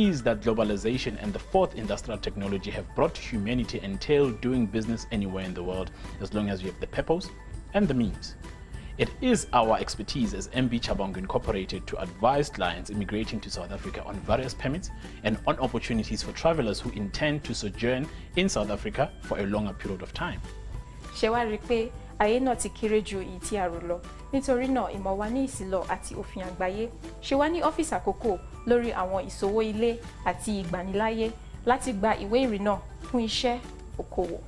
Is that globalization and the fourth industrial technology have brought to humanity entail doing business anywhere in the world as long as you have the purpose and the means. It is our expertise as MB Chabangu Incorporated to advise clients immigrating to South Africa on various permits and on opportunities for travelers who intend to sojourn in South Africa for a longer period of time. Ayé náà ti kéré ju èyí tí a rò lọ nítorí náà ìmọ̀ wa ní ìsìlọ̀ àti òfin àgbáyé ṣe wá ní ọ́fíìsì àkókò lórí àwọn ìṣòwò ilé àti ìgbaniláyé láti gba ìwé ìrìnnà fún iṣẹ́ okòwò.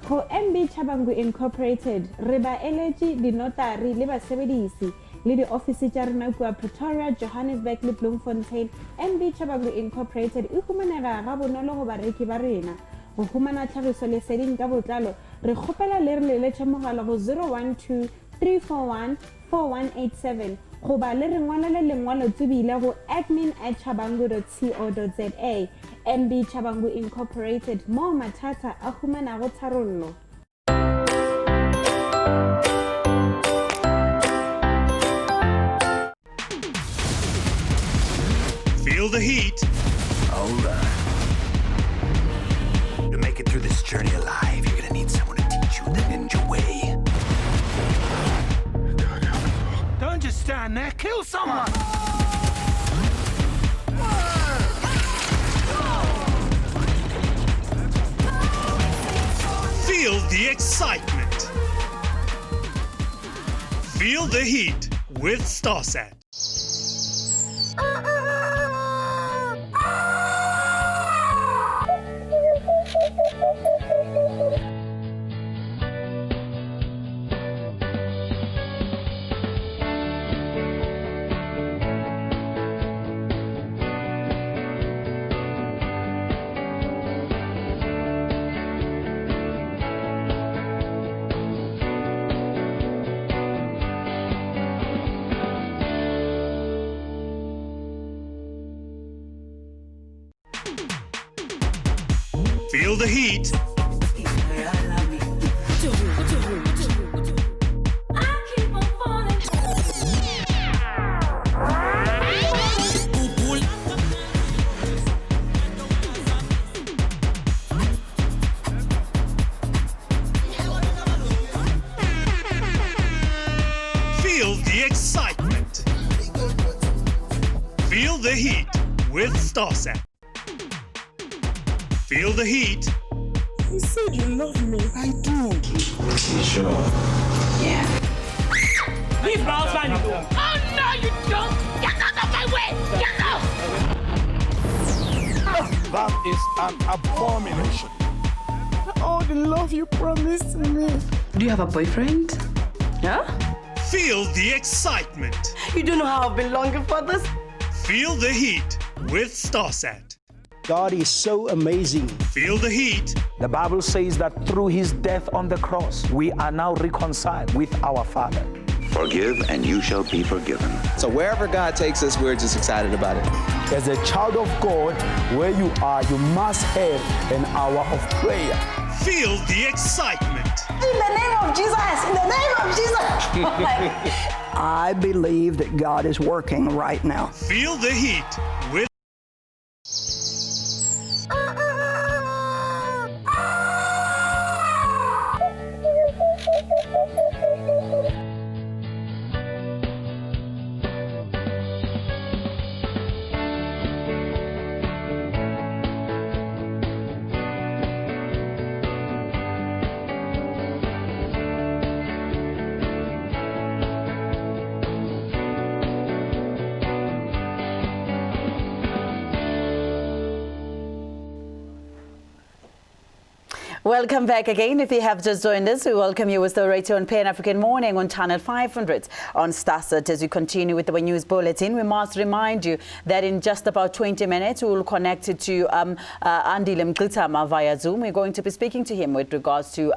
Ho MB Chabangu Incorporated re ba eletsi dinotari le basebedisi le di ofisi tsa rona kwa Pretoria, Johannesburg le Bloemfontein. MB Chabangu Incorporated e humanega ga bonolo go bareki ba rena. Go humana tlhagiso leseding ka botlalo re kgopela le re leletše mogala go 012 341 4187 goba le re ngwalele lengwalo tsebile go admin@chabangu.co.za. MB Chabangu Incorporated mo mathata a humanago tharollo. Feel the heat. Hold on. To make it through this journey alive, you're gonna need someone to teach you the ninja way. Don't just stand there, kill someone! Feel the excitement. Feel the heat with StarSat. Feel the heat. Feel the excitement. Feel the heat with StarSat. Feel the heat. You said you love me. I do. You sure? Yeah. Leave Miles Van you go. Oh no, you don't! Get out of my way! Get out! That is an abomination. Oh, the love you promised me. Do you have a boyfriend? Yeah? Feel the excitement. You don't know how I've been longing for this. Feel the heat with StarSat. God is so amazing. Feel the heat. The Bible says that through his death on the cross, we are now reconciled with our Father. Forgive and you shall be forgiven. So wherever God takes us, we're just excited about it. As a child of God, where you are, you must have an hour of prayer. Feel the excitement. In the name of Jesus! In the name of Jesus! I believe that God is working right now. Feel the heat with Welcome back again. If you have just joined us, we welcome you with the Radio and Pan-African Morning on Channel 500 on StarSat. As we continue with our news bulletin, we must remind you that in just about 20 minutes, we will connect to Andile Mngxitama via Zoom. We're going to be speaking to him with regards to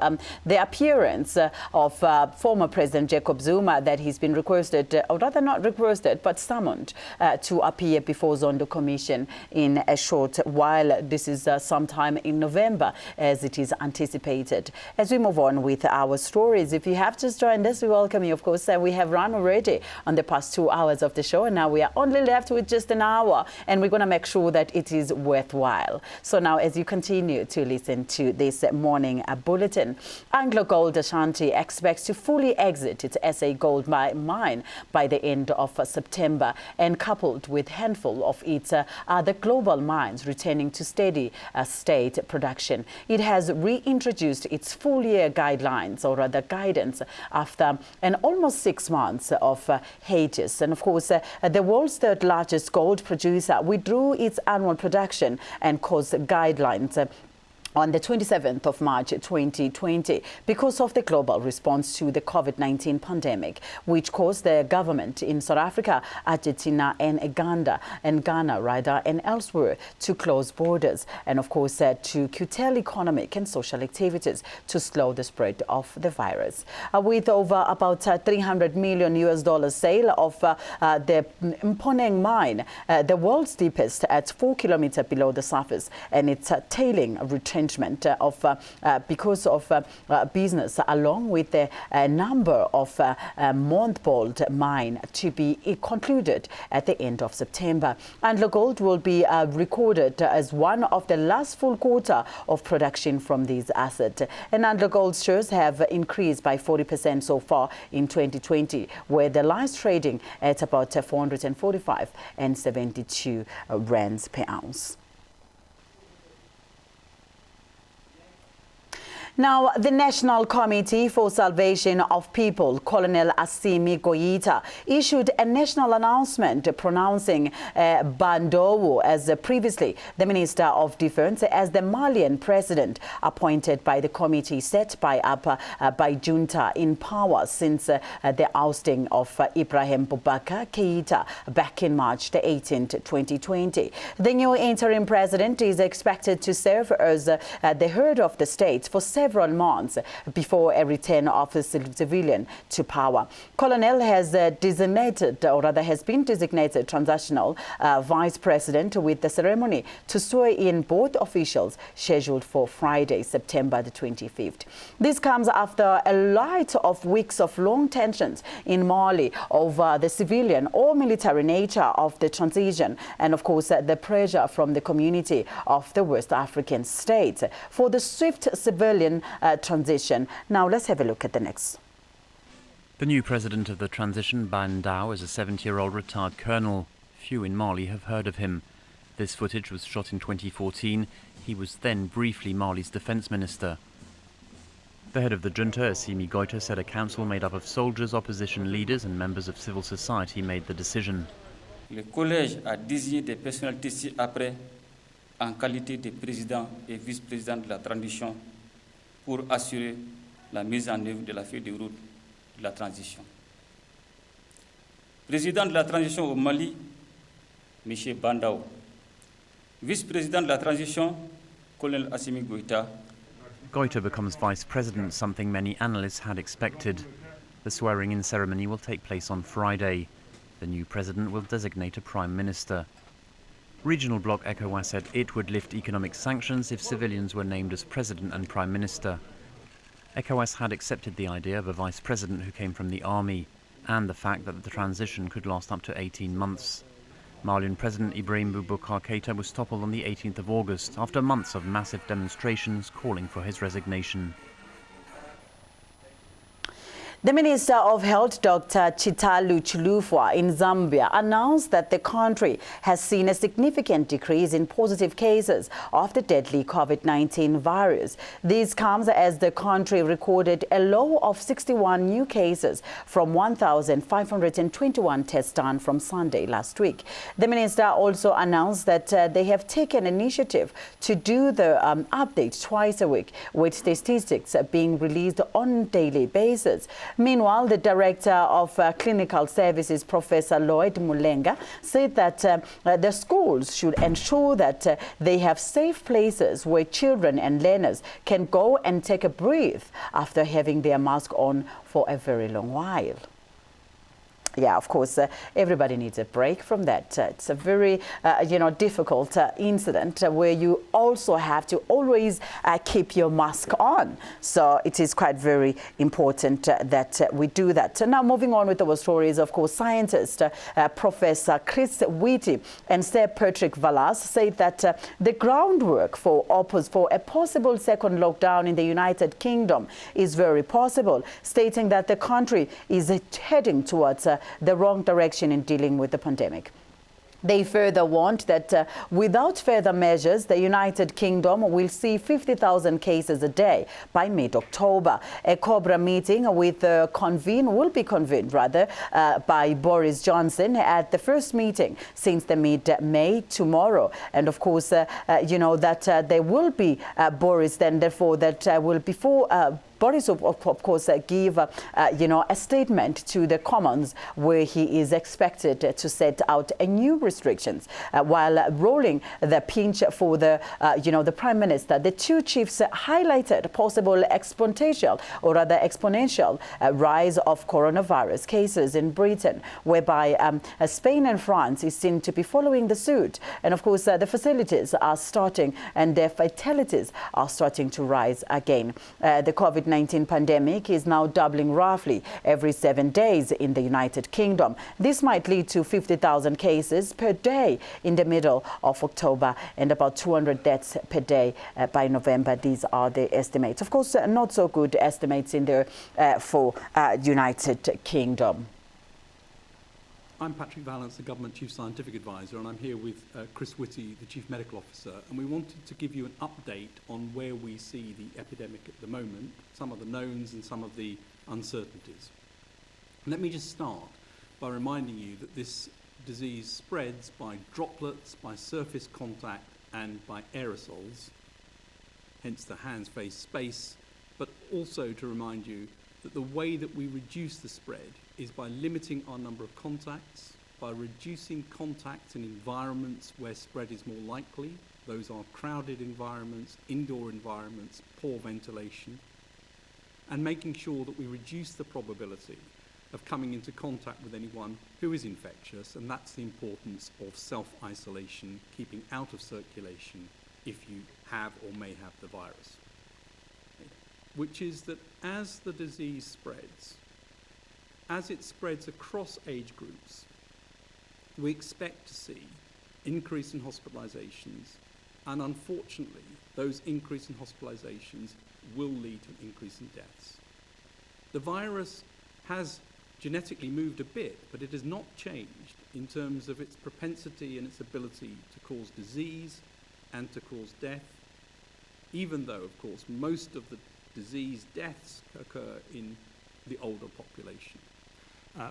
the appearance of former President Jacob Zuma that he's been requested, or rather not requested, but summoned to appear before Zondo Commission in a short while. This is sometime in November, as it is is anticipated. As we move on with our stories, if you have just joined us, we welcome you, of course. We have run already on the past 2 hours of the show, and now we are only left with just an hour, and we're going to make sure that it is worthwhile. So now, as you continue to listen to this morning bulletin, AngloGold Ashanti expects to fully exit its SA gold mine by the end of September, and coupled with a handful of its other global mines returning to steady state production. It has reintroduced its full-year guidelines, or rather guidance, after an almost 6 months of hiatus. And of course, the world's third largest gold producer withdrew its annual production and cost guidelines on the 27th of March 2020 because of the global response to the COVID-19 pandemic, which caused the government in South Africa, Argentina and Ghana, and elsewhere to close borders and, of course, to curtail economic and social activities to slow the spread of the virus. With over about $300 million sale of the Mponeng mine, the world's deepest at 4 kilometers below the surface, and its tailing retrenchment because of business, along with a number of mothballed mine to be concluded at the end of September. AngloGold will be recorded as one of the last full quarter of production from these assets. And AngloGold shares have increased by 40% so far in 2020, where the last trading at about 445.72 rands per ounce. Now, the National Committee for Salvation of People, Colonel Assimi Goita, issued a national announcement pronouncing Bandowo, as previously the Minister of Defense, as the Malian president appointed by the committee set by junta in power since the ousting of Ibrahim Boubacar Keita back in March the 18th, 2020. The new interim president is expected to serve as the head of the state for several months before a return of a civilian to power. Colonel has been designated transitional vice president, with the ceremony to swear in both officials scheduled for Friday, September the 25th. This comes after a light of weeks of long tensions in Mali over the civilian or military nature of the transition, and of course the pressure from the community of the West African states for the swift civilian transition. Now let's have a look at the next. The new president of the transition, Bandao, is a 70-year-old retired colonel. Few in Mali have heard of him. This footage was shot in 2014. He was then briefly Mali's defense minister. The head of the junta, Assimi Goita, said a council made up of soldiers, opposition leaders and members of civil society made the decision. Le collège a désigné des personnalités ci-après en qualité de président et vice-président de la transition pour assurer la mise en œuvre de la feuille de route de la transition. Président de la transition au Mali, M. Bandao. Vice-président de la transition, Colonel Assimi Goita. Goita becomes vice president, something many analysts had expected. The swearing-in ceremony will take place on Friday. The new president will designate a prime minister. Regional bloc ECOWAS said it would lift economic sanctions if civilians were named as president and prime minister. ECOWAS had accepted the idea of a vice president who came from the army, and the fact that the transition could last up to 18 months. Malian President Ibrahim Boubacar Keita was toppled on the 18th of August after months of massive demonstrations calling for his resignation. The Minister of Health, Dr. Chitalu Chilufwa in Zambia, announced that the country has seen a significant decrease in positive cases of the deadly COVID-19 virus. This comes as the country recorded a low of 61 new cases from 1,521 tests done from Sunday last week. The minister also announced that they have taken initiative to do the update twice a week, with statistics being released on a daily basis. Meanwhile, the Director of Clinical Services, Professor Lloyd Mulenga, said that the schools should ensure that they have safe places where children and learners can go and take a breath after having their mask on for a very long while. Yeah, of course, everybody needs a break from that. It's a very, difficult incident where you also have to always keep your mask on. So it is quite very important that we do that. So now moving on with our stories, of course, scientists Professor Chris Whitty and Sir Patrick Vallas say that the groundwork for a possible second lockdown in the United Kingdom is very possible, stating that the country is heading towards the wrong direction in dealing with the pandemic. They further warned that without further measures, the United Kingdom will see 50,000 cases a day by mid-October. A COBRA meeting will be convened by Boris Johnson at the first meeting since the mid-May tomorrow. And of course, that there will be Boris then, therefore, that will before Boris, of course, give a statement to the Commons where he is expected to set out new restrictions while rolling the pinch for the Prime Minister. The two chiefs highlighted possible exponential rise of coronavirus cases in Britain, whereby Spain and France is seen to be following the suit. And of course, the facilities are starting and their fatalities are starting to rise again. The COVID-19 pandemic is now doubling roughly every 7 days in the United Kingdom. This might lead to 50,000 cases per day in the middle of October and about 200 deaths per day by November. These are the estimates. Of course, not so good estimates in there for United Kingdom. I'm Patrick Vallance, the Government Chief Scientific Advisor, and I'm here with Chris Whitty, the Chief Medical Officer, and we wanted to give you an update on where we see the epidemic at the moment, some of the knowns and some of the uncertainties. Let me just start by reminding you that this disease spreads by droplets, by surface contact, and by aerosols, hence the hands, face, space, but also to remind you that the way that we reduce the spread is by limiting our number of contacts, by reducing contacts in environments where spread is more likely. Those are crowded environments, indoor environments, poor ventilation, and making sure that we reduce the probability of coming into contact with anyone who is infectious, and that's the importance of self-isolation, keeping out of circulation if you have or may have the virus. Which is that as the disease spreads, as it spreads across age groups, we expect to see increase in hospitalizations, and unfortunately, those increase in hospitalizations will lead to an increase in deaths. The virus has genetically moved a bit, but it has not changed in terms of its propensity and its ability to cause disease and to cause death, even though, of course, most of the disease deaths occur in the older population.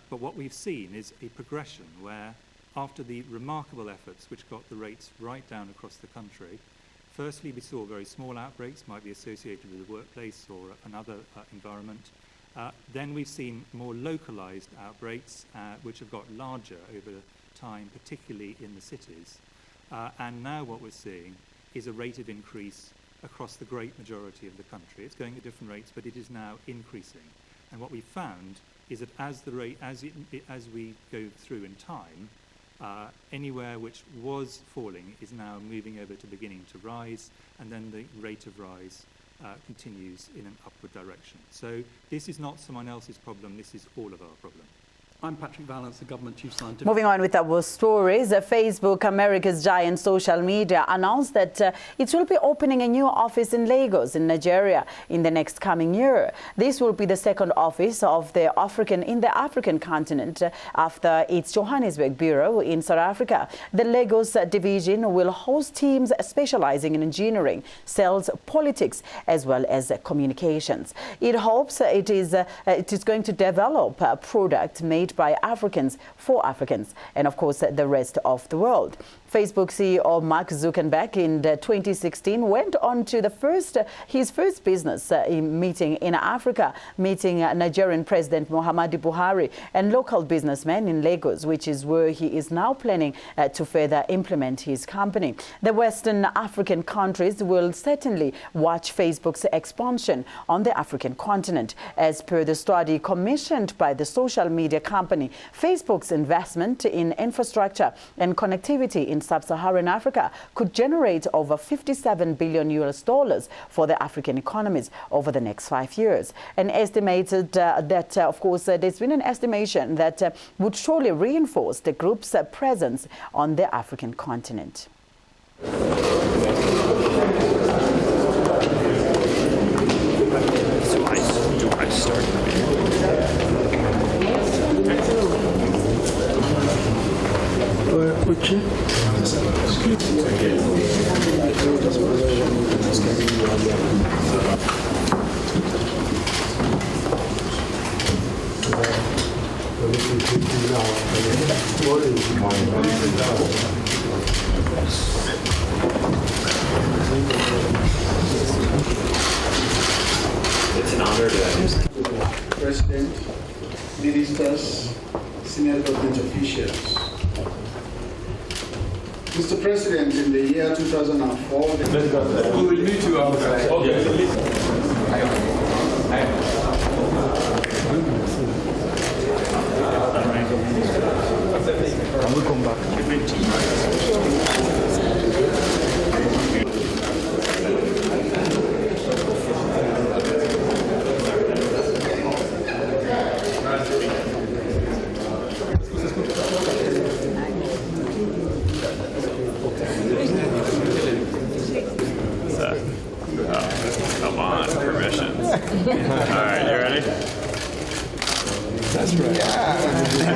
But what we've seen is a progression where, after the remarkable efforts which got the rates right down across the country, firstly we saw very small outbreaks, might be associated with the workplace or another environment. Then we've seen more localized outbreaks which have got larger over time, particularly in the cities. And now what we're seeing is a rate of increase across the great majority of the country. It's going at different rates, but it is now increasing. And what we've found is that as we go through in time, anywhere which was falling is now moving over to beginning to rise, and then the rate of rise continues in an upward direction. So this is not someone else's problem, this is all of our problem. I'm Patrick Vallance, the Government Chief Scientific. Moving on with our stories, Facebook, America's giant social media, announced that it will be opening a new office in Lagos, in Nigeria, in the next coming year. This will be the second office of the African continent after its Johannesburg bureau in South Africa. The Lagos division will host teams specializing in engineering, sales, politics, as well as communications. It hopes it is going to develop a product made by Africans for Africans and, of course, the rest of the world. Facebook CEO Mark Zuckerberg in 2016 went on to his first business meeting in Africa, meeting Nigerian President Muhammadu Buhari and local businessmen in Lagos, which is where he is now planning to further implement his company. The Western African countries will certainly watch Facebook's expansion on the African continent. As per the study commissioned by the social media company, Facebook's investment in infrastructure and connectivity in sub-Saharan Africa could generate over $57 billion for the African economies over the next 5 years. And estimated that, of course, there's been an estimation that would surely reinforce the group's presence on the African continent. It's an honor to President, ministers, senior government officials. Mr. President, in the year 2004, we will meet you outside. Can we come back? Come on, permissions. All right, you ready? That's right. Yeah.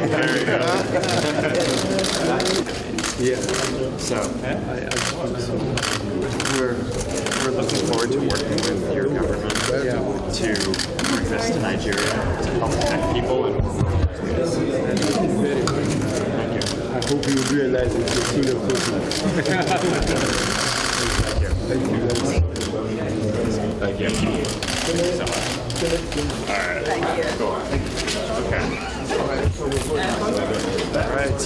There you go. Yeah. So, we're looking forward to working with your government to bring this to Nigeria to help connect people and I hope you realize it's a soon improvement. Thank you. Thank you. Thank you so much. All right. Thank you. Cool. Okay. All right.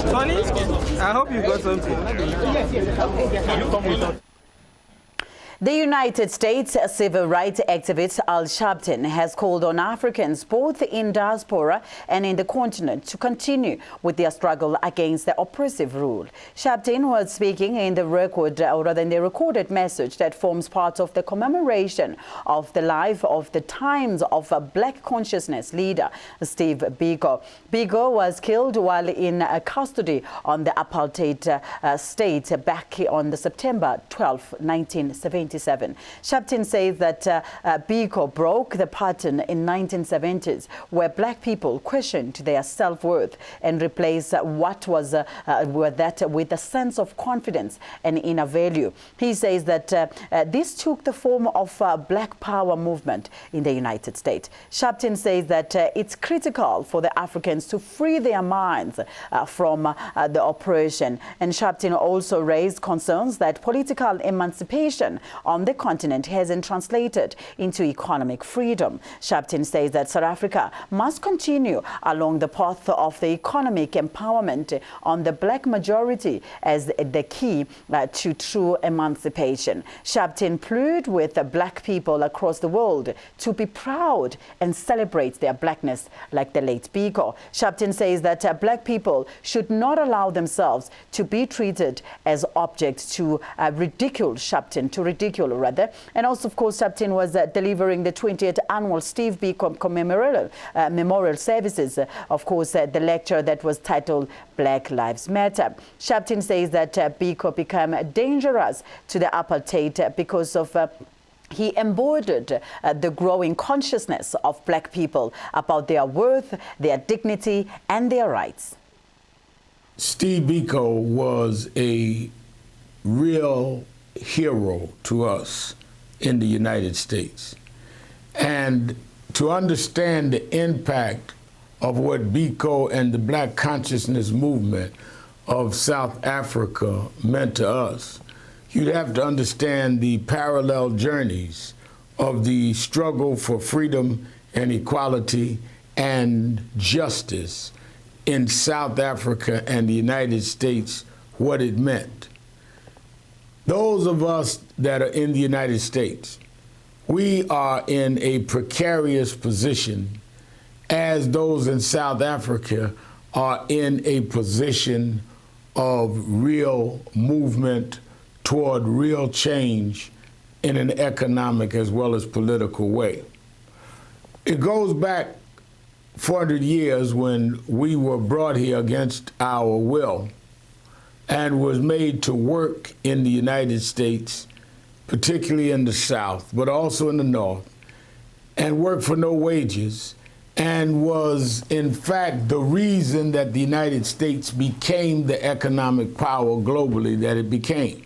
Tony, I hope you got something. The United States civil rights activist Al Sharpton has called on Africans both in diaspora and in the continent to continue with their struggle against the oppressive rule. Sharpton was speaking in the recorded message that forms part of the commemoration of the life of the times of a Black consciousness leader, Steve Biko. Biko was killed while in custody on the apartheid state back on September 12, 1970. Sharpton says that Biko broke the pattern in 1970s where Black people questioned their self-worth and replaced what was with a sense of confidence and inner value. He says that this took the form of a Black Power movement in the United States. Sharpton says that it's critical for the Africans to free their minds from the oppression. And Sharpton also raised concerns that political emancipation on the continent hasn't translated into economic freedom. Sharpton says that South Africa must continue along the path of the economic empowerment on the Black majority as the key to true emancipation. Sharpton pleaded with the Black people across the world to be proud and celebrate their Blackness like the late Biko. Sharpton says that Black people should not allow themselves to be treated as objects to ridicule Sharpton, and also, of course, Sharpton was delivering the 20th annual Steve Biko memorial services. Of course, the lecture that was titled Black Lives Matter. Sharpton says that Biko became dangerous to the apartheid because of he embodied the growing consciousness of Black people about their worth, their dignity, and their rights. Steve Biko was a real hero to us in the United States. And to understand the impact of what Biko and the Black Consciousness Movement of South Africa meant to us, you'd have to understand the parallel journeys of the struggle for freedom and equality and justice in South Africa and the United States, what it meant. Those of us that are in the United States, we are in a precarious position, as those in South Africa are in a position of real movement toward real change in an economic as well as political way. It goes back 400 years when we were brought here against our will and was made to work in the United States, particularly in the South, but also in the North, and work for no wages, and was, in fact, the reason that the United States became the economic power globally that it became.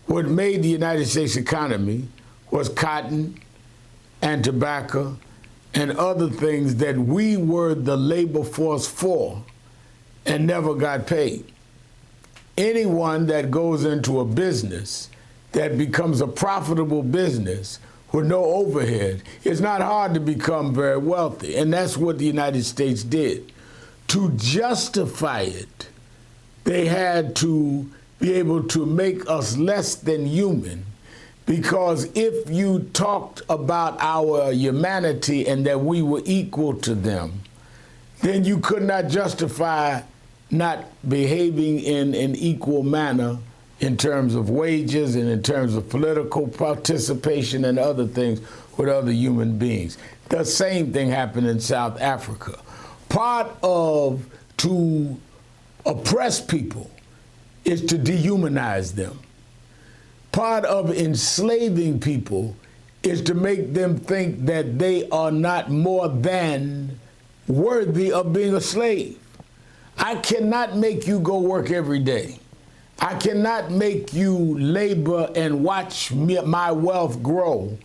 What made the United States economy was cotton and tobacco and other things that we were the labor force for and never got paid. Anyone that goes into a business that becomes a profitable business with no overhead, it's not hard to become very wealthy. And that's what the United States did. To justify it, they had to be able to make us less than human, because if you talked about our humanity and that we were equal to them, then you could not justify not behaving in an equal manner in terms of wages and in terms of political participation and other things with other human beings. The same thing happened in South Africa. Part of to oppress people is to dehumanize them. Part of enslaving people is to make them think that they are not more than worthy of being a slave. I cannot make you go work every day. I cannot make you labor and watch my wealth grow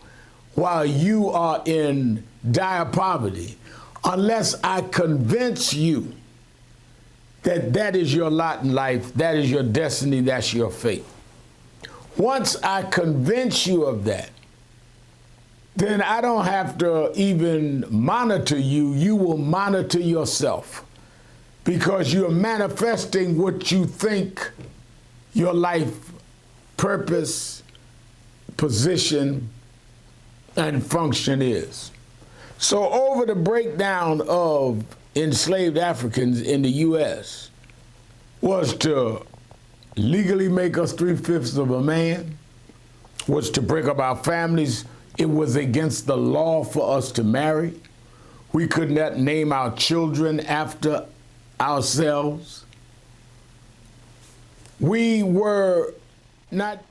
while you are in dire poverty unless I convince you that that is your lot in life, that is your destiny, that's your fate. Once I convince you of that, then I don't have to even monitor you. You will monitor yourself, because you're manifesting what you think your life purpose, position, and function is. So over the breakdown of enslaved Africans in the U.S. was to legally make us 3/5 of a man, was to break up our families. It was against the law for us to marry. We could not name our children after ourselves. We were not.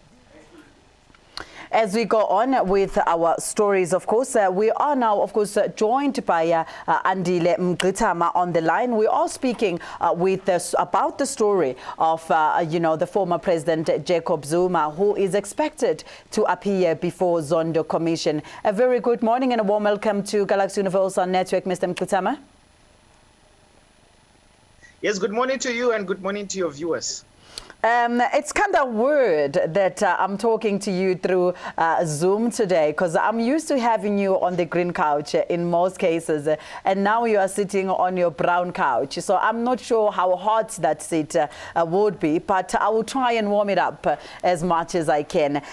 As we go on with our stories, of course, we are now, of course, joined by Andile Mngxitama on the line. We are speaking about the story of, the former President Jacob Zuma, who is expected to appear before Zondo Commission. A very good morning and a warm welcome to Galaxy Universal Network, Mr. Mngxitama. Yes, good morning to you and good morning to your viewers. It's kind of weird that I'm talking to you through Zoom today, because I'm used to having you on the green couch in most cases, and now you are sitting on your brown couch. So I'm not sure how hot that seat would be, but I will try and warm it up as much as I can.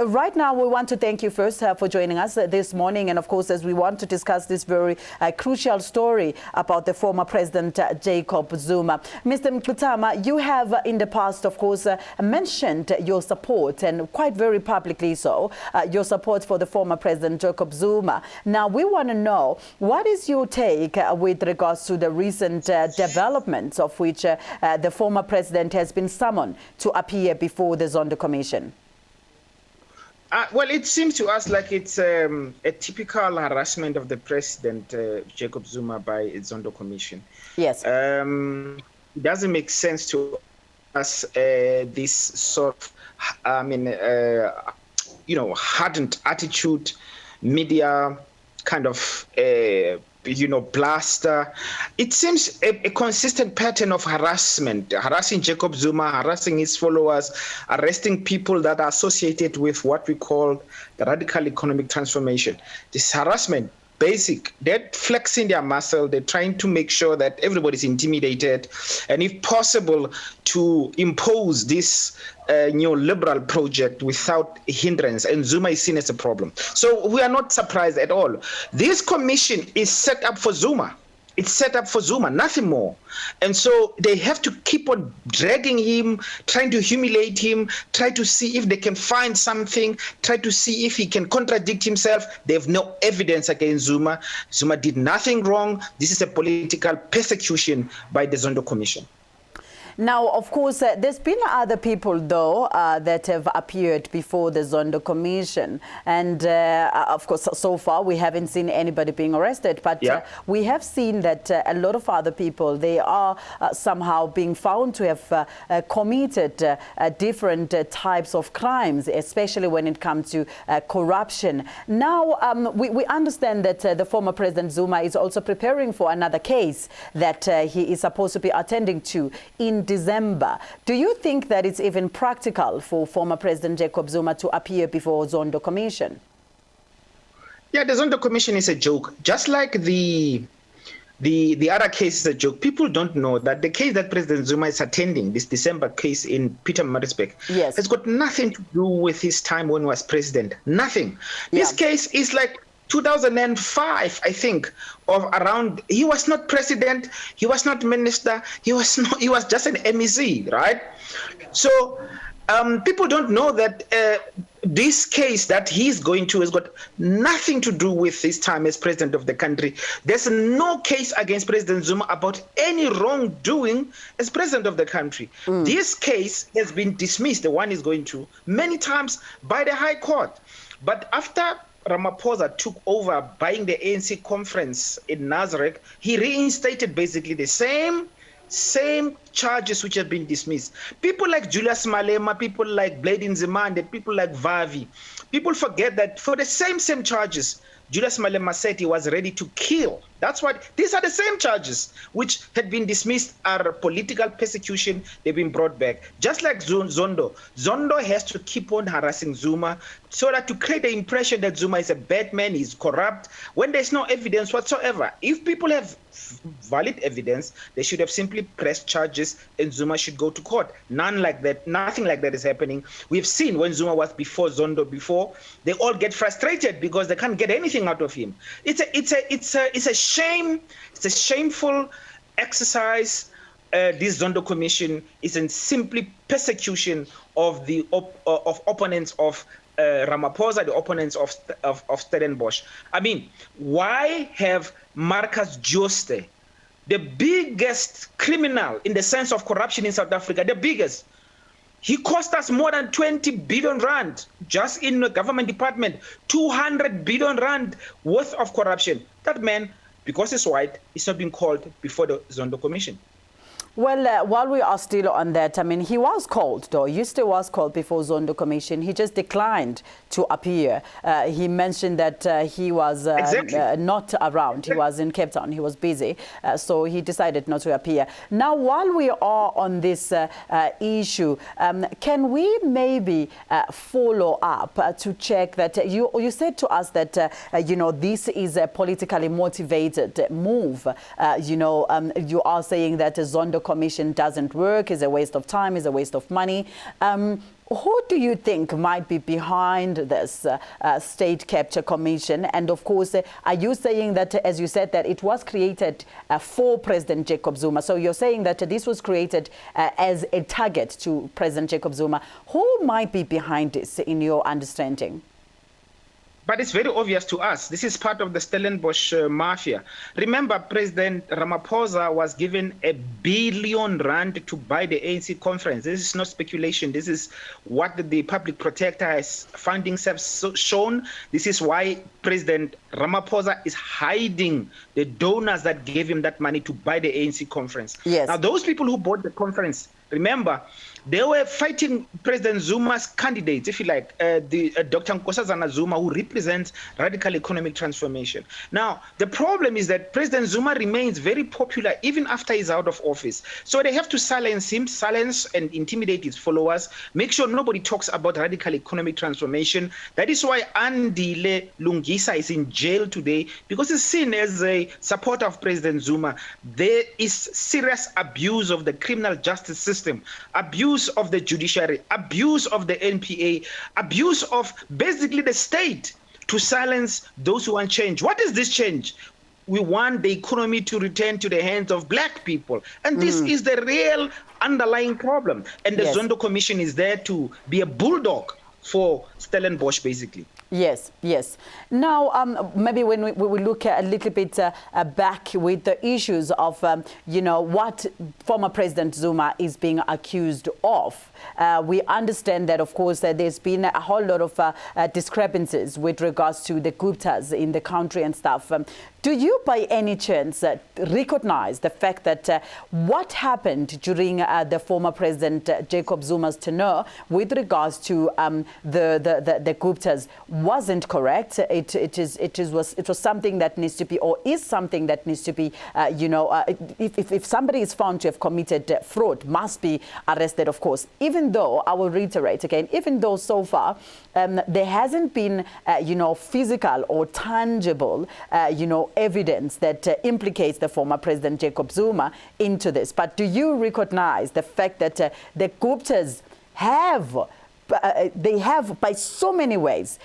Right now, we want to thank you first for joining us this morning, and of course, as we want to discuss this very crucial story about the former President Jacob Zuma. Mr. Mngxitama, you have in the past, of course, mentioned your support, and quite very publicly so, your support for the former President Jacob Zuma. Now, we want to know, what is your take with regards to the recent developments of which the former president has been summoned to appear before the Zondo Commission? Well, it seems to us like it's a typical harassment of the President, Jacob Zuma, by the Zondo Commission. Yes. It doesn't make sense to us, this sort of, hardened attitude, media kind of, blaster. It seems a consistent pattern of harassment, harassing Jacob Zuma, harassing his followers, arresting people that are associated with what we call the radical economic transformation. This harassment, basic, they're flexing their muscle, they're trying to make sure that everybody's intimidated, and if possible, to impose this neoliberal project without hindrance, and Zuma is seen as a problem. So we are not surprised at all. This commission is set up for Zuma. It's set up for Zuma, nothing more. And so they have to keep on dragging him, trying to humiliate him, try to see if they can find something, try to see if he can contradict himself. They have no evidence against Zuma. Zuma did nothing wrong. This is a political persecution by the Zondo Commission. Now, of course, there's been other people, though, that have appeared before the Zondo Commission. And, of course, so far we haven't seen anybody being arrested. But we have seen that a lot of other people, they are somehow being found to have committed different types of crimes, especially when it comes to corruption. Now, we understand that the former President Zuma is also preparing for another case that he is supposed to be attending to in December. Do you think that it's even practical for former President Jacob Zuma to appear before Zondo Commission? Yeah, the Zondo Commission is a joke. Just like the other case is a joke. People don't know that the case that President Zuma is attending, this December case in Pietermaritzburg, has got nothing to do with his time when he was president. Nothing. This case is like 2005, I think, of around. He was not president, he was not minister, he was just an MEC, right? So people don't know that this case that he's going to has got nothing to do with his time as president of the country. There's no case against President Zuma about any wrongdoing as president of the country. This case has been dismissed, the one he's going to, many times by the High Court. But after Ramaphosa took over buying the ANC conference in Nazareth, he reinstated basically the same charges which have been dismissed. People like Julius Malema, people like Blade Nzimande, people like Vavi, people forget that for the same charges, Julius Malema said he was ready to kill. That's what, these are the same charges which had been dismissed are political persecution. They've been brought back. Just like Zondo. Zondo has to keep on harassing Zuma so that to create the impression that Zuma is a bad man, he's corrupt, when there's no evidence whatsoever. If people have valid evidence, they should have simply pressed charges and Zuma should go to court. None like that, nothing like that is happening. We've seen when Zuma was before Zondo before, they all get frustrated because they can't get anything out of him. It's a shame. It's a shameful exercise. This Zondo Commission is in simply persecution of the opponents of Ramaphosa, the opponents of Stellenbosch. I mean, why have Marcus Jooste, the biggest criminal in the sense of corruption in South Africa, the biggest, he cost us more than 20 billion rand just in the government department, 200 billion rand worth of corruption. That man, because he's white, is not being called before the Zondo Commission. Well, while we are still on that, I mean, he was called, though. Euste was called before Zondo Commission. He just declined to appear. He mentioned that he was not around. He was in Cape Town. He was busy. So he decided not to appear. Now, while we are on this issue, can we maybe follow up to check that you said to us that, this is a politically motivated move. You are saying that Zondo Commission doesn't work, is a waste of time, is a waste of money. Who do you think might be behind this state capture commission? And of course, are you saying that, as you said, that it was created for President Jacob Zuma? So you're saying that this was created as a target to President Jacob Zuma. Who might be behind this, in your understanding? But it's very obvious to us. This is part of the Stellenbosch mafia. Remember, President Ramaphosa was given R1 billion to buy the ANC conference. This is not speculation. This is what the public protector has findings have shown. This is why President Ramaphosa is hiding the donors that gave him that money to buy the ANC conference. Yes. Now, those people who bought the conference, remember, They were fighting President Zuma's candidates, if you like, Dr. Nkosazana Zuma, who represents radical economic transformation. Now, the problem is that President Zuma remains very popular even after he's out of office. So they have to silence him, silence and intimidate his followers, make sure nobody talks about radical economic transformation. That is why Andile Lungisa is in jail today, because he's seen as a supporter of President Zuma. There is serious abuse of the criminal justice system, abuse of the judiciary, abuse of the NPA, abuse of basically the state to silence those who want change. What is this change? We want the economy to return to the hands of black people. And this is the real underlying problem. And the Zondo Commission is there to be a bulldog for Stellenbosch, basically. Yes, yes. Now, maybe when we look a little bit back with the issues of, you know, what former President Zuma is being accused of, we understand that, of course, there's been a whole lot of discrepancies with regards to the Guptas in the country and stuff. Do you, by any chance, recognize the fact that what happened during the former President Jacob Zuma's tenure with regards to the Guptas wasn't correct? It was something that needs to be, or is something that needs to be, you know, if somebody is found to have committed fraud, must be arrested, of course. Even though, I will reiterate again, even though so far there hasn't been, you know, physical or tangible, you know, evidence that implicates the former President Jacob Zuma into this. But do you recognize the fact that the Guptas have they have, by so many ways,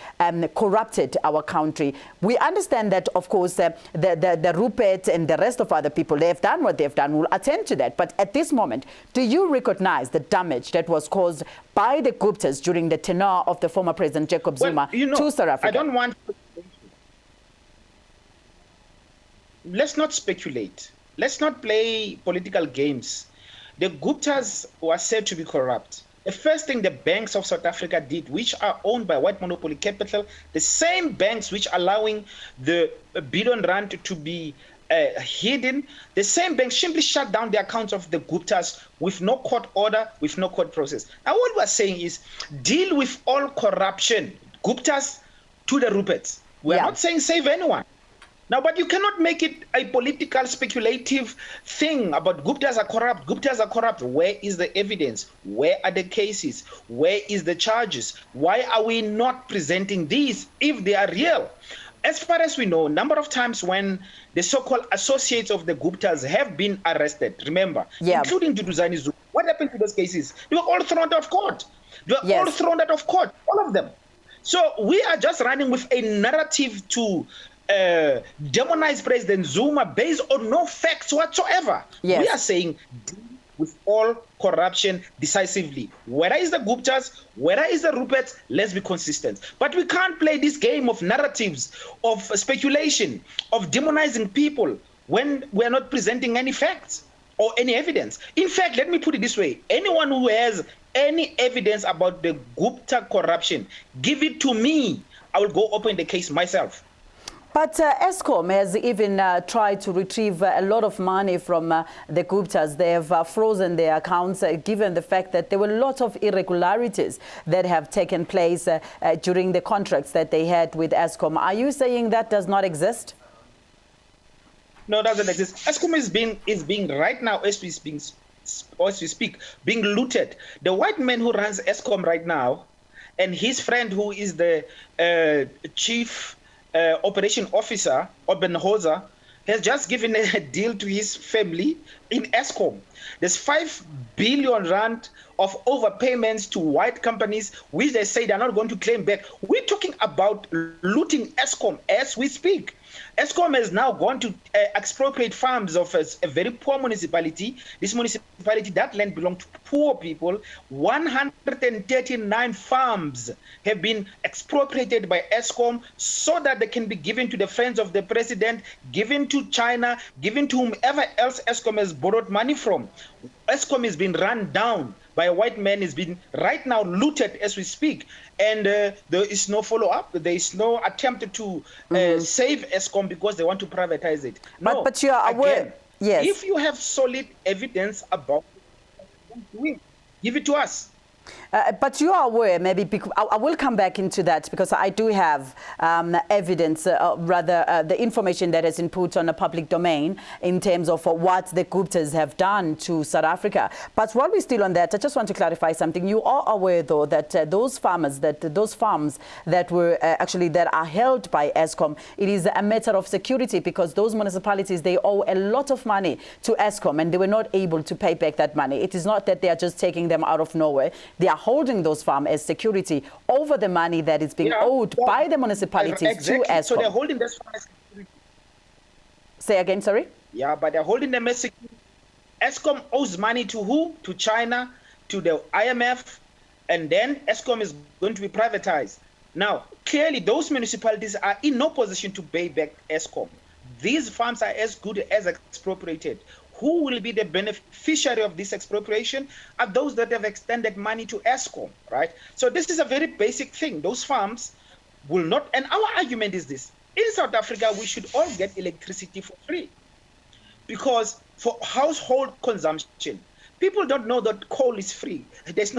corrupted our country? We understand that, of course, the Rupert and the rest of other people, they have done what they've done. We'll attend to that. But at this moment, do you recognize the damage that was caused by the Guptas during the tenure of the former President Jacob Zuma to South Africa? I don't want... Let's not speculate. Let's not play political games. The Guptas were said to be corrupt. The first thing the banks of South Africa did, which are owned by white monopoly capital, the same banks which are allowing the R1 billion to be hidden, the same banks simply shut down the accounts of the Guptas with no court order, with no court process. Now what we're saying is, deal with all corruption, Guptas to the Ruperts. We're not saying save anyone. Now, but you cannot make it a political, speculative thing about Guptas are corrupt. Guptas are corrupt. Where is the evidence? Where are the cases? Where is the charges? Why are we not presenting these if they are real? As far as we know, a number of times when the so-called associates of the Guptas have been arrested, remember, including Duduzane Zuma, what happened to those cases? They were all thrown out of court. They were all thrown out of court, all of them. So we are just running with a narrative to demonize President Zuma based on no facts whatsoever. We are saying deal with all corruption decisively. Whether it's the Guptas, whether it's the Ruperts, let's be consistent. But we can't play this game of narratives, of speculation, of demonizing people when we're not presenting any facts or any evidence. In fact, let me put it this way. Anyone who has any evidence about the Gupta corruption, give it to me. I will go open the case myself. But Eskom has even tried to retrieve a lot of money from the Guptas. They have frozen their accounts, given the fact that there were lots of irregularities that have taken place during the contracts that they had with Eskom. Are you saying that does not exist? No, it doesn't exist. Eskom is being right now, as we speak, being looted. The white man who runs Eskom right now, and his friend who is the chief operation officer, Obenhoza, has just given a deal to his family in Eskom. There's 5 billion rand of overpayments to white companies, which they say they're not going to claim back. We're talking about looting Eskom as we speak. Eskom has now gone to expropriate farms of a very poor municipality. This municipality, that land belonged to poor people. 139 farms have been expropriated by Eskom so that they can be given to the friends of the president, given to China, given to whomever else Eskom has borrowed money from. Eskom has been run down by a white man, has been right now looted as we speak. And there is no follow-up. There is no attempt to save Eskom because they want to privatize it. No, but you are aware. Again, if you have solid evidence about it, give it to us. But you are aware, maybe, because I will come back into that, because I do have evidence, the information that has been put on the public domain in terms of what the Guptas have done to South Africa. But while we're still on that, I just want to clarify something. You are aware, though, that those farms that were that are held by Eskom, it is a matter of security, because those municipalities, they owe a lot of money to Eskom, and they were not able to pay back that money. It is not that they are just taking them out of nowhere. They are holding those farms as security over the money that is being owed by the municipalities to Eskom. So they're holding this farm as security. Say again, sorry? Yeah, but they're holding them as security. Eskom owes money to who? To China, to the IMF, and then Eskom is going to be privatized. Now, clearly, those municipalities are in no position to pay back Eskom. These farms are as good as expropriated. Who will be the beneficiary of this expropriation? Are those that have extended money to Eskom, right? So this is a very basic thing. Those farms will not, and our argument is this. In South Africa, we should all get electricity for free, because for household consumption, people don't know that coal is free. There's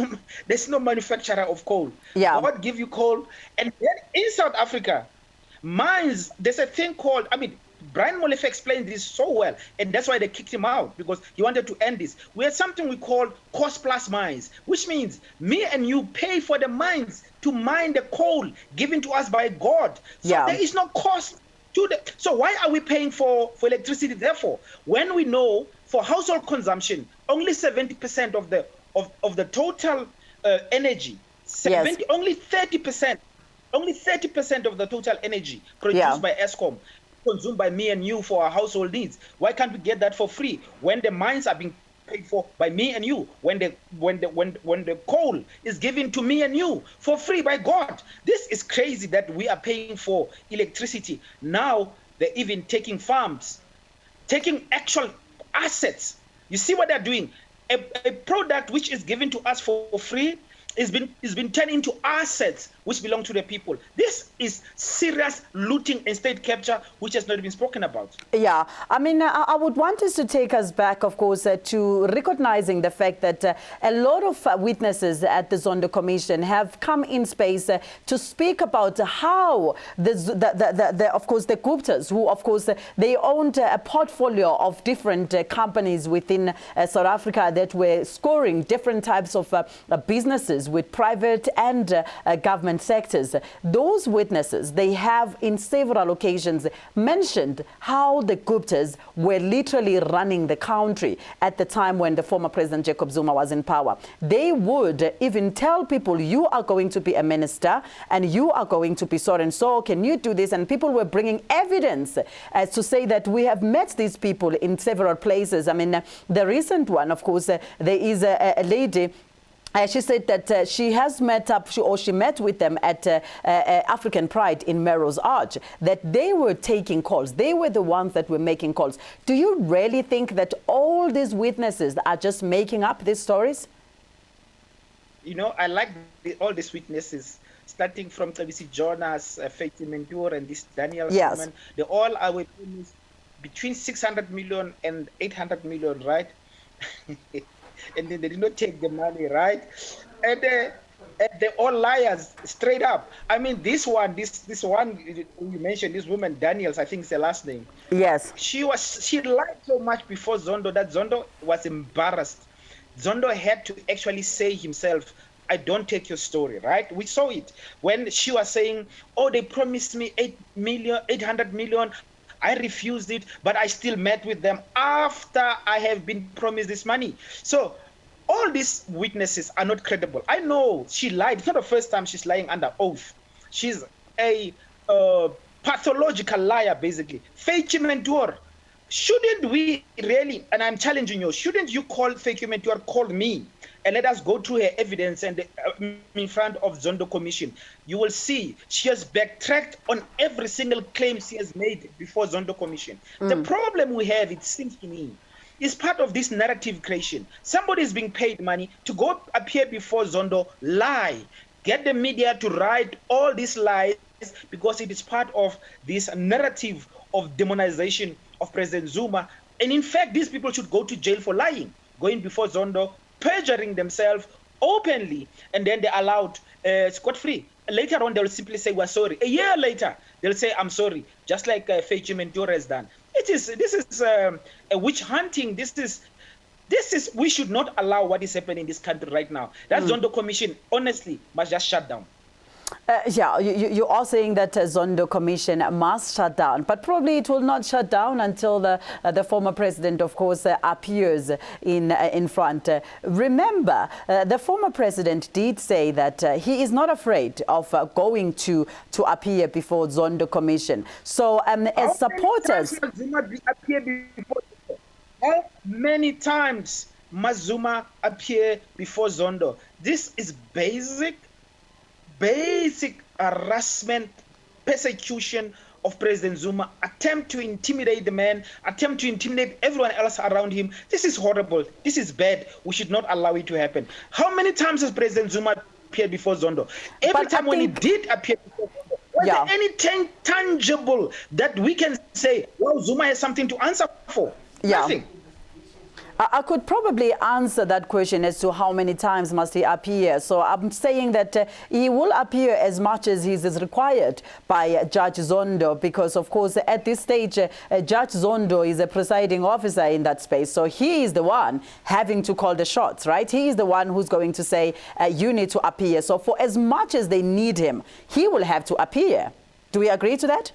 no manufacturer of coal. Yeah. God give you coal. And then in South Africa, mines, there's a thing called, Brian Molefe explained this so well, and that's why they kicked him out, because he wanted to end this. We had something we call cost plus mines, which means me and you pay for the mines to mine the coal given to us by God. So there is no cost to the. So why are we paying for electricity? Therefore, when we know for household consumption, only 70% of the total energy, only 30% of the total energy produced by Eskom, consumed by me and you for our household needs. Why can't we get that for free when the mines are being paid for by me and you, when the coal is given to me and you for free by God? This is crazy that we are paying for electricity. Now they're even taking farms, taking actual assets. You see what they're doing? A product which is given to us for free is been turned into assets which belong to the people. This is serious looting and state capture, which has not been spoken about. Yeah, I would want us to take us back, of course, to recognizing the fact that a lot of witnesses at the Zondo Commission have come in space to speak about how of course, the Guptas, who, of course, they owned a portfolio of different companies within South Africa that were scoring different types of businesses with private and government sectors. Those witnesses, they have in several occasions mentioned how the Guptas were literally running the country at the time when the former President Jacob Zuma was in power. They would even tell people, you are going to be a minister and you are going to be so and so, can you do this? And people were bringing evidence as to say that we have met these people in several places. The recent one, of course, there is a lady. She said that she has met with them at African Pride in Melrose Arch, that they were taking calls. They were the ones that were making calls. Do you really think that all these witnesses are just making up these stories? I like all these witnesses, starting from Tabisi Jonas, Faith Mentor, and this Daniel Simon. They all are between 600 million and 800 million, right? And then they did not take the money, right? And they're all liars, straight up. This one you mentioned, this woman Daniels, I think is her last name. Yes. She lied so much before Zondo that Zondo was embarrassed. Zondo had to actually say himself, I don't take your story, right? We saw it when she was saying, oh, they promised me 800 million. I refused it, but I still met with them after I have been promised this money. So all these witnesses are not credible. I know she lied. It's not the first time she's lying under oath. She's a pathological liar, basically. Feki Mentor. Shouldn't we really, and I'm challenging you, shouldn't you call Feki Mentor, call me, and let us go through her evidence and in front of Zondo Commission? You will see she has backtracked on every single claim she has made before Zondo Commission. The problem we have, it seems to me, is part of this narrative creation. Somebody is being paid money to go appear before Zondo, lie, get the media to write all these lies, because it is part of this narrative of demonization of President Zuma. And in fact, these people should go to jail for lying, going before Zondo, perjuring themselves openly, and then they're allowed scot-free. Later on, they'll simply say, we're sorry. A year later, they'll say, I'm sorry, just like Feiji Mentor has done. This is a witch hunting. This is, we should not allow what is happening in this country right now. That Zondo Commission, honestly, must just shut down. Yeah, you are saying that Zondo Commission must shut down, but probably it will not shut down until the former president, of course, appears in front. Remember, the former president did say that he is not afraid of going to appear before Zondo Commission. So, as supporters, how many times must Zuma appear before Zondo? This is basic harassment, persecution of President Zuma, attempt to intimidate the man, attempt to intimidate everyone else around him. This is horrible. This is bad. We should not allow it to happen. How many times has President Zuma appeared before Zondo? Every time when he did appear before Zondo, was there anything tangible that we can say, well, Zuma has something to answer for? Nothing. I could probably answer that question as to how many times must he appear. So I'm saying that he will appear as much as is required by Judge Zondo, because, of course, at this stage, Judge Zondo is a presiding officer in that space. So he is the one having to call the shots, right? He is the one who's going to say, you need to appear. So for as much as they need him, he will have to appear. Do we agree to that?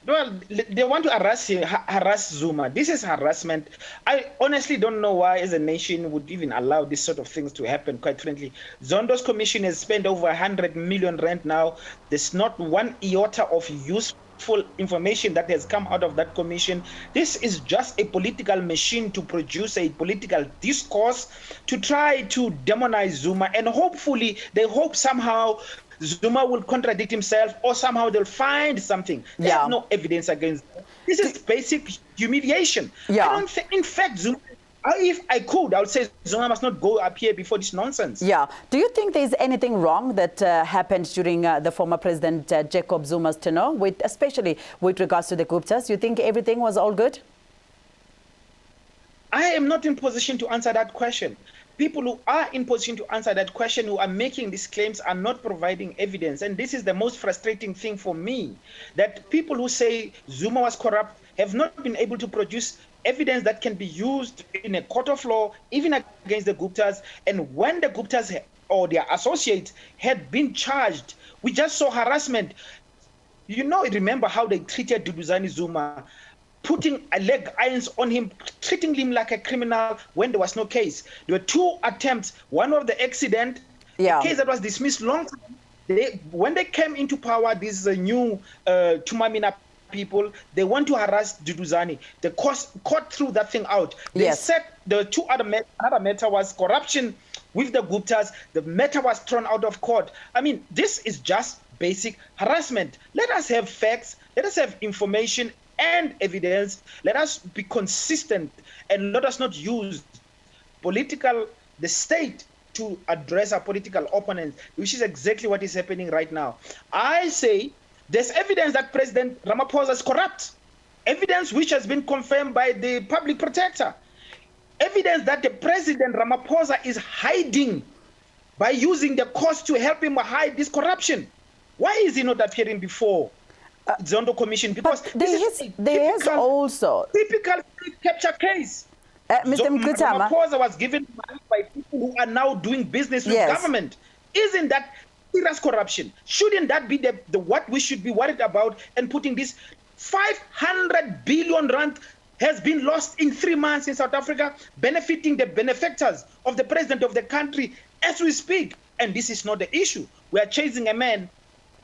Well, they want to harass Zuma. This is harassment. I honestly don't know why, as a nation, would even allow this sort of things to happen, quite frankly. Zondo's commission has spent over 100 million rand now. There's not one iota of useful information that has come out of that commission. This is just a political machine to produce a political discourse to try to demonize Zuma. And hopefully, they hope somehow Zuma will contradict himself, or somehow they'll find something. There's no evidence against them. This is basic humiliation. I don't think, in fact, Zuma, if I could, I would say Zuma must not go up here before this nonsense. Yeah. Do you think there's anything wrong that happened during the former President Jacob Zuma's tenure, especially with regards to the Guptas? You think everything was all good? I am not in position to answer that question. People who are in position to answer that question, who are making these claims, are not providing evidence. And this is the most frustrating thing for me, that people who say Zuma was corrupt have not been able to produce evidence that can be used in a court of law, even against the Guptas. And when the Guptas or their associates had been charged, we just saw harassment. You know, remember how they treated Duduzane Zuma, putting leg irons on him, treating him like a criminal when there was no case. There were 2 attempts. One of the accident, a case that was dismissed long time. When they came into power, these new Tumamina people, they want to harass Duduzane. The court threw that thing out. They said the other matter was corruption with the Guptas. The matter was thrown out of court. I mean, this is just basic harassment. Let us have facts. Let us have information and evidence. Let us be consistent, and let us not use the state to address our political opponents, which is exactly what is happening right now. I say there's evidence that President Ramaphosa is corrupt, evidence which has been confirmed by the public protector, evidence that the President Ramaphosa is hiding by using the courts to help him hide this corruption. Why is he not appearing before Zondo Commission? Because this is also typical capture case. Mr. Mkutama, Ramaphosa was given money by people who are now doing business with government. Isn't that serious corruption? Shouldn't that be the what we should be worried about? And putting this 500 billion rand has been lost in 3 months in South Africa, benefiting the benefactors of the president of the country as we speak. And this is not the issue. We are chasing a man,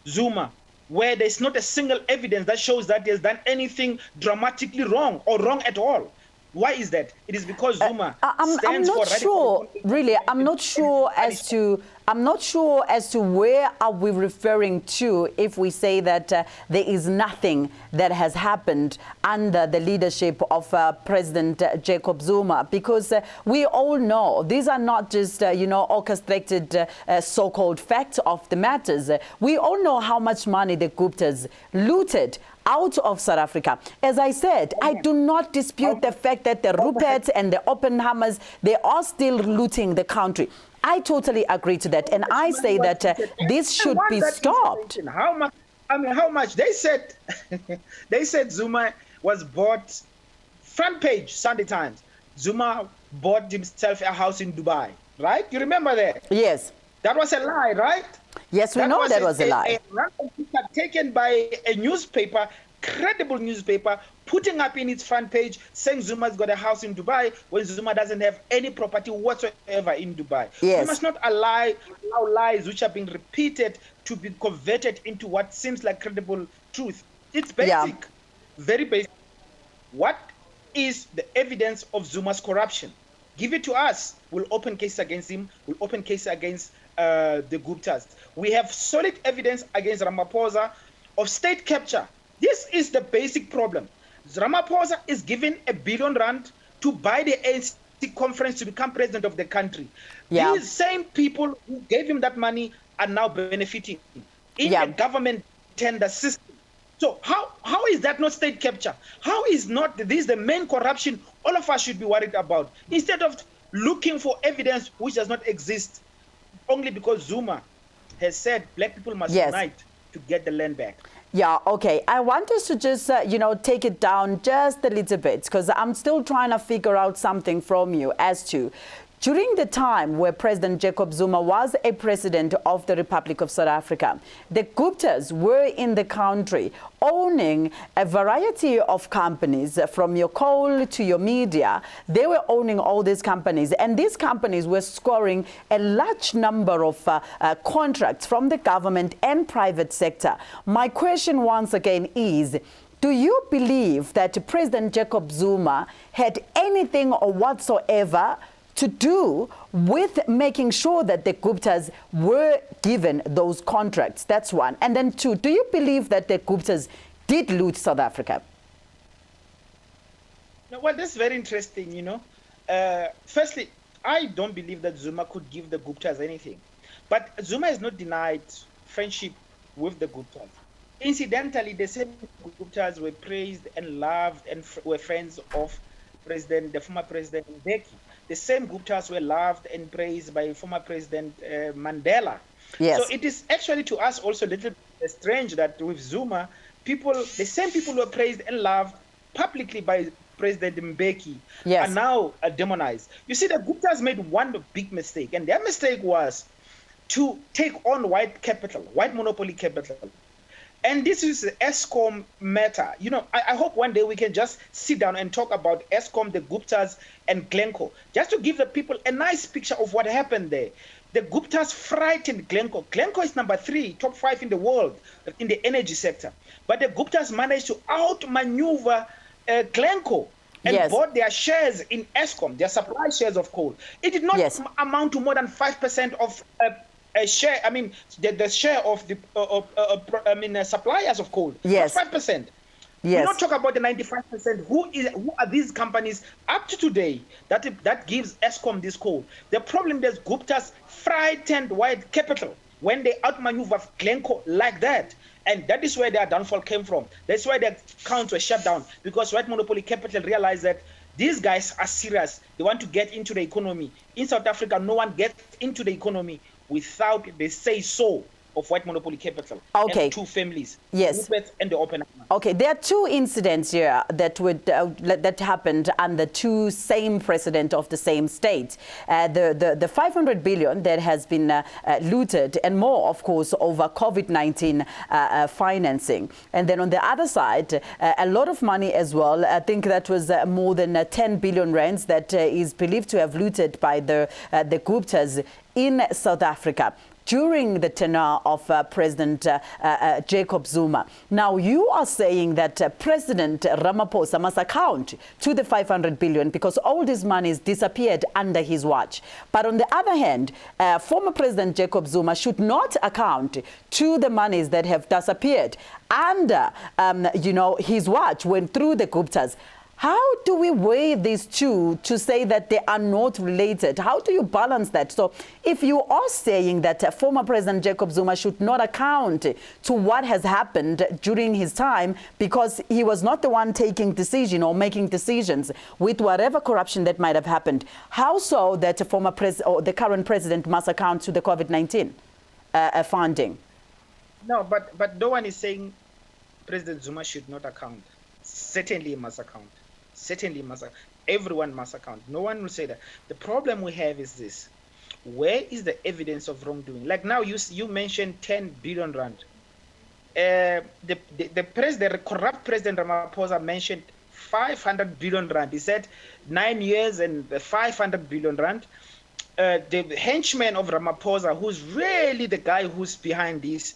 Zuma, where there's not a single evidence that shows that he has done anything dramatically wrong or wrong at all. Why is that? It is because Zuma stands for radical. Really, I'm not sure as to where are we referring to if we say that there is nothing that has happened under the leadership of President Jacob Zuma, because we all know these are not just orchestrated so-called facts of the matters. We all know how much money the Guptas looted out of South Africa. As I said, I do not dispute the fact that the Ruperts and the Oppenheimers, they are still looting the country. I totally agree to that, and I say that this should be stopped. How much? I mean, how much? They said, they said Zuma was bought. Front page, Sunday Times. Zuma bought himself a house in Dubai, right? You remember that? Yes. That was a lie, right? Yes, we know that was a lie. A random picture taken by a newspaper, credible newspaper, putting up in its front page saying Zuma's got a house in Dubai when Zuma doesn't have any property whatsoever in Dubai. Yes. We must not allow lies which are being repeated to be converted into what seems like credible truth. It's basic, very basic. What is the evidence of Zuma's corruption? Give it to us. We'll open cases against him. We'll open cases against the Guptas. We have solid evidence against Ramaphosa of state capture. This is the basic problem. Ramaphosa is given R1 billion to buy the ANC conference to become president of the country. Yeah. These same people who gave him that money are now benefiting in the government tender system. So how is that not state capture? How is not this the main corruption all of us should be worried about? Instead of looking for evidence which does not exist, only because Zuma has said black people must unite to get the land back. Yeah, okay. I want us to just, take it down just a little bit, because I'm still trying to figure out something from you as to, during the time where President Jacob Zuma was a president of the Republic of South Africa, the Guptas were in the country owning a variety of companies, from your coal to your media. They were owning all these companies, and these companies were scoring a large number of contracts from the government and private sector. My question once again is, do you believe that President Jacob Zuma had anything or whatsoever to do with making sure that the Guptas were given those contracts? That's one. And then two, do you believe that the Guptas did loot South Africa? Well, that's very interesting, Firstly, I don't believe that Zuma could give the Guptas anything. But Zuma has not denied friendship with the Guptas. Incidentally, the same Guptas were praised and loved and were friends of the former President Mbeki. The same Guptas were loved and praised by former President Mandela. Yes. So it is actually to us also a little bit strange that with Zuma, the same people who were praised and loved publicly by President Mbeki are now demonized. You see, the Guptas made one big mistake, and their mistake was to take on white capital, white monopoly capital. And this is the Eskom matter. I hope one day we can just sit down and talk about Eskom, the Guptas, and Glencore, just to give the people a nice picture of what happened there. The Guptas frightened Glencore. Glencore is number 3, top 5 in the world in the energy sector. But the Guptas managed to outmaneuver Glencore and bought their shares in Eskom, their supply shares of coal. It did not amount to more than 5% of a share. I mean, the share of the suppliers of coal. Yes. Not 5%. We don't talk about the 95%. Who are these companies up to today that gives Eskom this coal? The problem is Guptas frightened white capital when they outmaneuver Glencore like that. And that is where their downfall came from. That's why their accounts were shut down, because white monopoly capital realized that these guys are serious. They want to get into the economy. In South Africa, no one gets into the economy without the say-so of white monopoly capital. Okay. And two families. Yes. Rupert and the Oppenheimer. Okay, there are two incidents here that happened under two same president of the same state. The 500 billion that has been looted, and more, of course, over COVID-19 financing. And then on the other side, a lot of money as well. I think that was more than 10 billion rands that is believed to have looted by the Guptas in South Africa during the tenure of President Jacob Zuma. Now, you are saying that President Ramaphosa must account to the 500 billion because all these monies disappeared under his watch. But on the other hand, former President Jacob Zuma should not account to the monies that have disappeared under, his watch when through the Guptas. How do we weigh these two to say that they are not related? How do you balance that? So if you are saying that former President Jacob Zuma should not account to what has happened during his time because he was not the one taking decision or making decisions with whatever corruption that might have happened, how so that the current president must account to the COVID-19 funding? No, but no one is saying President Zuma should not account. Certainly he must account. Certainly must. Everyone must account. No one will say that. The problem we have is this: where is the evidence of wrongdoing? Like now, you mentioned 10 billion rand. The corrupt President Ramaphosa mentioned 500 billion rand. He said 9 years and 500 billion rand. The henchman of Ramaphosa, who's really the guy who's behind this,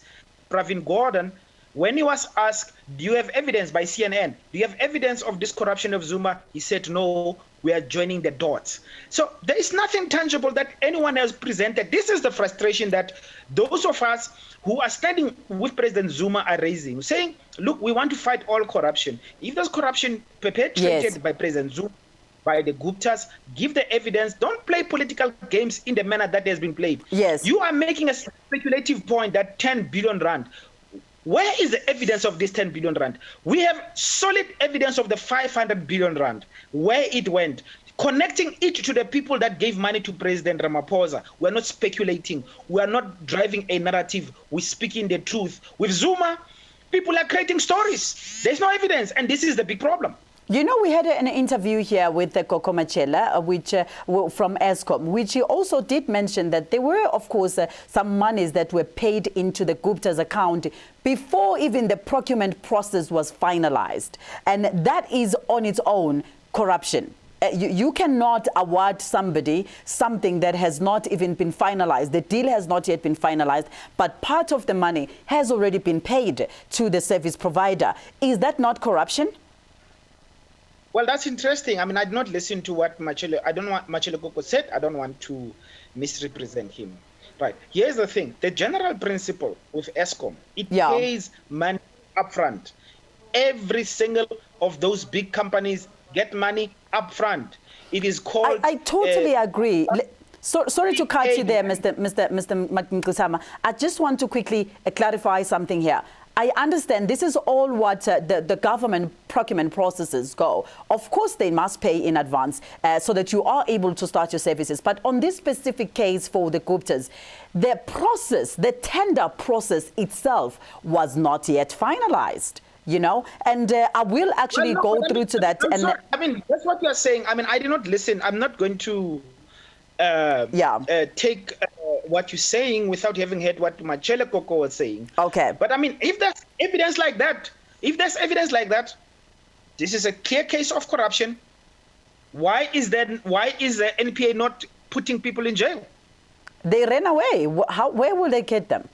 Pravin Gordhan, when he was asked, do you have evidence by CNN? Do you have evidence of this corruption of Zuma? He said, no, we are joining the dots. So there is nothing tangible that anyone has presented. This is the frustration that those of us who are standing with President Zuma are raising, saying, look, we want to fight all corruption. If there's corruption perpetrated by President Zuma, by the Guptas, give the evidence. Don't play political games in the manner that has been played. Yes. You are making a speculative point that 10 billion rand. Where is the evidence of this 10 billion rand? We have solid evidence of the 500 billion rand, where it went, connecting it to the people that gave money to President Ramaphosa. We're not speculating. We're not driving a narrative. We're speaking the truth. With Zuma, people are creating stories. There's no evidence, and this is the big problem. You know, we had an interview here with Coco Machela, from Eskom, which he also did mention that there were, of course, some monies that were paid into the Gupta's account before even the procurement process was finalized. And that is on its own corruption. You cannot award somebody something that has not even been finalized. The deal has not yet been finalized, but part of the money has already been paid to the service provider. Is that not corruption? Well, that's interesting. I mean, I did not listen to what Machele Coco said. I don't want to misrepresent him. Right. Here's the thing. The general principle with Eskom, it pays money upfront. Every single of those big companies get money upfront. It is called... I totally agree. Sorry to cut you there, Mr. Mngxisama. I just want to quickly clarify something here. I understand this is all what the government procurement processes go. Of course, they must pay in advance so that you are able to start your services. But on this specific case for the Guptas, the process, the tender process itself was not yet finalized. You know, and I will actually go through to that. I mean, that's what you're saying. I mean, I did not listen. I'm not going to take what you're saying without having heard what Machele Coco was saying. Okay. But I mean, if there's evidence like that, this is a clear case of corruption. Why is the NPA not putting people in jail? They ran away. Where will they get them?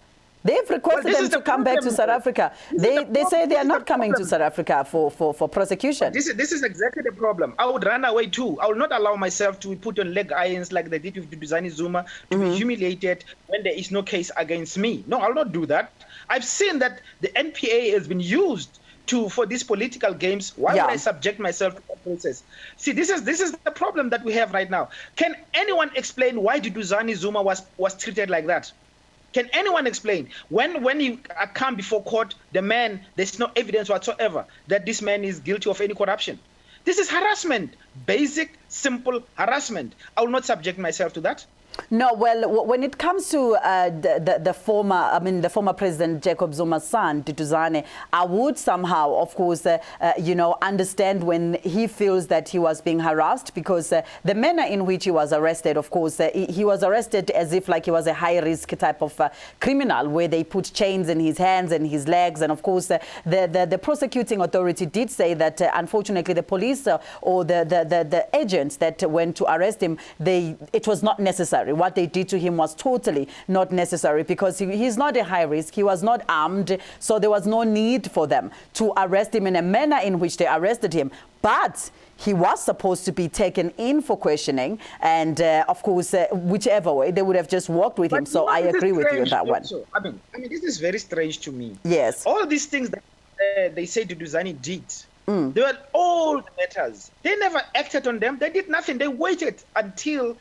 They've requested them to come back to South Africa. They say they are not coming to South Africa for prosecution. This is exactly the problem. I would run away too. I will not allow myself to be put on leg irons like they did with Duduzane Zuma, to be humiliated when there is no case against me. No, I'll not do that. I've seen that the NPA has been used for these political games. Why would I subject myself to that process? See, this is the problem that we have right now. Can anyone explain why Duduzane Zuma was treated like that? Can anyone explain? When you come before court, there's no evidence whatsoever that this man is guilty of any corruption. This is harassment, basic, simple harassment. I will not subject myself to that. No, well, when it comes to the former President Jacob Zuma's son, Duduzane, I would somehow, of course, understand when he feels that he was being harassed, because the manner in which he was arrested, of course, he was arrested as if like he was a high-risk type of criminal, where they put chains in his hands and his legs. And of course, the prosecuting authority did say that, unfortunately, the police or the agents that went to arrest him, it was not necessary. What they did to him was totally not necessary, because he's not a high risk. He was not armed, so there was no need for them to arrest him in a manner in which they arrested him. But he was supposed to be taken in for questioning, and of course, whichever way, they would have just walked with him. So I agree with you on that one. I mean, this is very strange to me. Yes. All these things that they say Duduzane did, They were old matters. They never acted on them. They did nothing. They waited until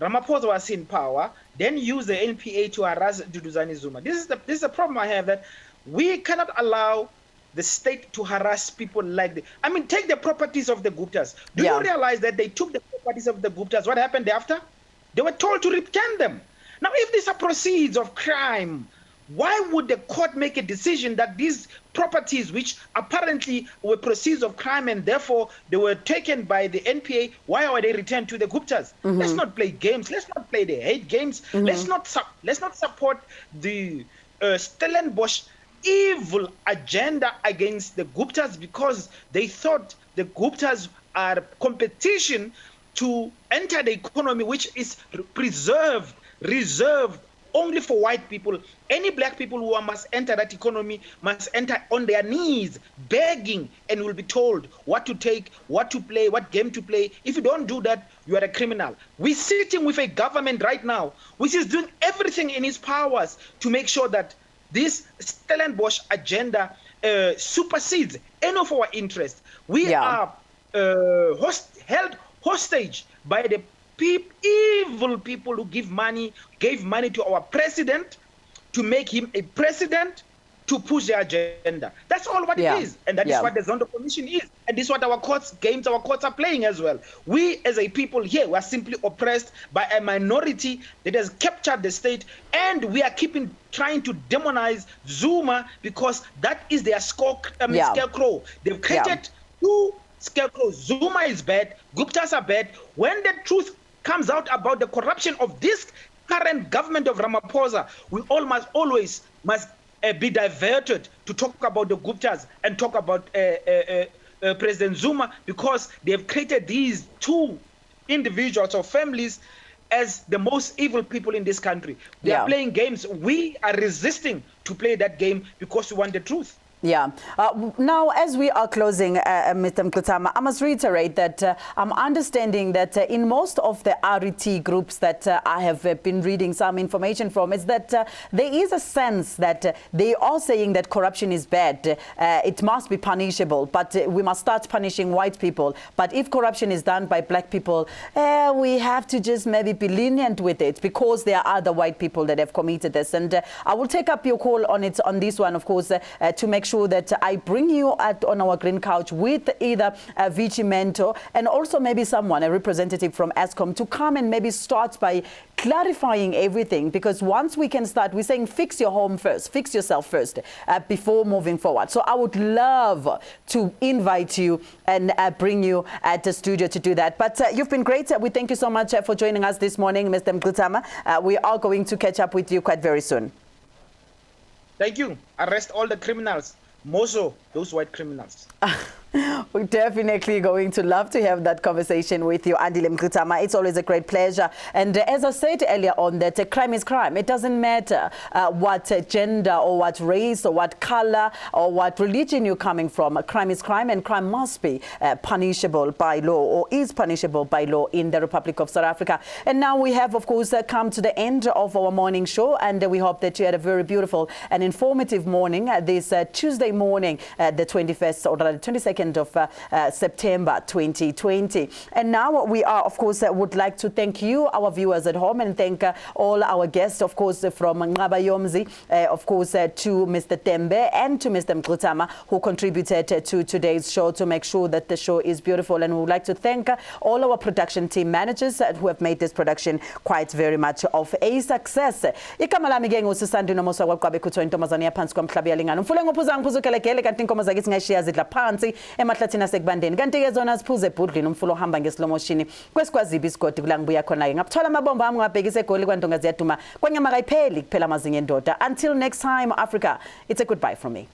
Ramaphosa was in power, then used the NPA to harass Duduzane Zuma. This is the problem I have, that we cannot allow the state to harass people like this. I mean, take the properties of the Guptas. Do you realize that they took the properties of the Guptas? What happened after? They were told to return them. Now, if these are proceeds of crime, why would the court make a decision that these properties, which apparently were proceeds of crime and therefore they were taken by the NPA, why are they returned to the Guptas? Let's not play games. Let's not play the hate games. Let's not support the Stellenbosch evil agenda against the Guptas because they thought the Guptas are competition to enter the economy, which is reserved only for white people. Any black people who must enter that economy must enter on their knees, begging, and will be told what to take, what to play, what game to play. If you don't do that, you are a criminal. We're sitting with a government right now which is doing everything in its powers to make sure that this Stellenbosch agenda supersedes any of our interests. We are held hostage by the evil people who gave money to our president to make him a president to push their agenda. That's all what it is. And that is what the Zondo Commission is. And this is what our courts are playing as well. We as a people here, we are simply oppressed by a minority that has captured the state, and we are trying to demonize Zuma because that is their scarecrow. They've created two scarecrows. Zuma is bad, Guptas are bad. When the truth comes out about the corruption of this current government of Ramaphosa, we all must always be diverted to talk about the Guptas and talk about President Zuma, because they've created these two individuals or families as the most evil people in this country. They are playing games. We are resisting to play that game because we want the truth. Yeah. Now, as we are closing, Mr. Mkutama, I must reiterate that I'm understanding that in most of the RET groups that I have been reading some information from, is that there is a sense that they are saying that corruption is bad. It must be punishable, but we must start punishing white people. But if corruption is done by black people, we have to just maybe be lenient with it because there are other white people that have committed this. And I will take up your call on this one, of course, to make sure that I bring you on our green couch with either Vici Mentor and also maybe someone, a representative from Eskom, to come and maybe start by clarifying everything, because once we can start, we're saying fix your home first, fix yourself first before moving forward. So I would love to invite you and bring you at the studio to do that. But you've been great. We thank you so much for joining us this morning, Mr. Mkutama. We are going to catch up with you quite very soon. Thank you. Arrest all the criminals. More so, those white criminals. We're definitely going to love to have that conversation with you, Andile Mkutama. It's always a great pleasure. And as I said earlier on, that crime is crime. It doesn't matter what gender or what race or what color or what religion you're coming from. Crime is crime, and crime must be punishable by law, or is punishable by law in the Republic of South Africa. And now we have, of course, come to the end of our morning show, and we hope that you had a very beautiful and informative morning this Tuesday morning, the 21st or the 22nd of September 2020. And now we are, of course, would like to thank you, our viewers at home, and thank all our guests, of course, from Ngaba Yomzi, of course, to Mr. Tembe and to Mr. Mkutama, who contributed to today's show to make sure that the show is beautiful. And we would like to thank all our production team managers who have made this production quite very much of a success. Igama lami ke ngusisandi nomusa kwabe kuthiwa intombazane yaphansi kwamhlabi yalingana. Mfule ngophuza ngiphuzukelekele kanti inkomo zakithi ngashiya zidla phansi emahlathini asekubandeni. Kanti ke zona siphuze ebhudlini umfulo ohamba ngeSlomoshini kwesikwaziphi isigodi kula ngibuya khona ke. Ngaputhola amabomba ami ngabhekisa egoli kwantonga ziyaduma. Kwanyama kayipheli kuphela amazinyo endoda. Until next time, Africa, it's a goodbye from me.